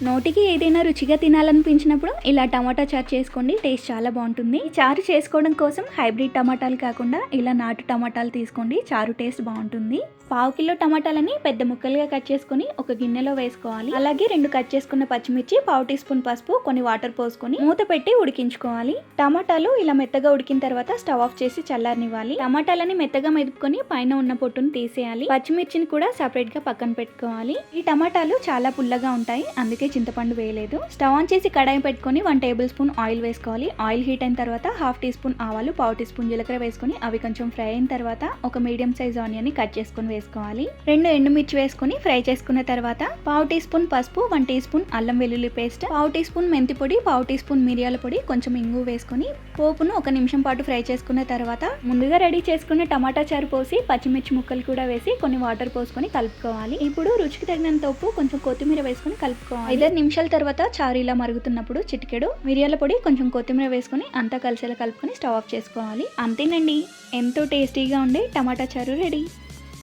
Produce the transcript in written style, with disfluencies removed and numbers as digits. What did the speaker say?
నోటికి ఏదైనా రుచిగా తినాలనిపించినప్పుడు ఇలా టమాటా చారు చేసుకోండి, టేస్ట్ చాలా బాగుంటుంది. చారు చేసుకోవడం కోసం హైబ్రిడ్ టమాటాలు కాకుండా ఇలా నాటు టమాటాలు తీసుకోండి, చారు టేస్ట్ బాగుంటుంది. 1/2 కిలో టమాటాలని పెద్ద ముక్కలుగా కట్ చేసుకుని ఒక గిన్నెలో వేసుకోవాలి. అలాగే 2 కట్ చేసుకున్న పచ్చిమిర్చి, 1/2 టీ స్పూన్ పసుపు, కొన్ని వాటర్ పోసుకొని మూత పెట్టి ఉడికించుకోవాలి. టమాటాలు ఇలా మెత్తగా ఉడికిన తర్వాత స్టవ్ ఆఫ్ చేసి చల్లారనివ్వాలి. టమాటాలని మెత్తగా మెదుపుకొని పైన ఉన్న పొట్టును తీసేయాలి. పచ్చిమిర్చిని కూడా సపరేట్ గా పక్కన పెట్టుకోవాలి. ఈ టమాటాలు చాలా పుల్లగా ఉంటాయి, అందుకే చింతపండు వేయలేదు. స్టవ్ ఆన్ చేసి కడాయి పెట్టుకొని 1 టేబుల్ స్పూన్ ఆయిల్ వేసుకోవాలి. ఆయిల్ హీట్ అయిన తర్వాత 1/2 టీ స్పూన్ ఆవాలు, 1/2 టీ స్పూన్ జీలకర్ర వేసుకొని అవి కొంచెం ఫ్రై అయిన తర్వాత ఒక మీడియం సైజ్ ఆనియన్ ని కట్ చేసుకొని వేసుకోవాలి. 2 ఎండుమిర్చి వేసుకొని ఫ్రై చేసుకున్న తర్వాత 1/2 టీ స్పూన్ పసుపు, 1 టీ స్పూన్ అల్లం వెల్లుల్లి పేస్ట్, 1/2 టీ స్పూన్ మెంతి పొడి, 1/2 టీ స్పూన్ మిరియాల పొడి, కొంచెం ఇంగు వేసుకొని పోపును 1 నిమిషం పాటు ఫ్రై చేసుకున్న తర్వాత ముందుగా రెడీ చేసుకున్న టమాటా చారు పోసి పచ్చిమిర్చి ముక్కలు కూడా వేసి కొన్ని వాటర్ పోసుకొని కలుపుకోవాలి. ఇప్పుడు రుచికి తగినంత ఉప్పు, కొంచెం కొత్తిమీర వేసుకొని కలుపుకోవాలి. 5 నిమిషాల తర్వాత చారు ఇలా మరుగుతున్నప్పుడు చిటికెడు మిరియాల పొడి, కొంచెం కొత్తిమీర వేసుకొని అంతా కలిసేలా కలుపుకొని స్టవ్ ఆఫ్ చేసుకోవాలి. అంతేనండి, ఎంతో టేస్టీగా ఉండే టమాటా చారు రెడీ.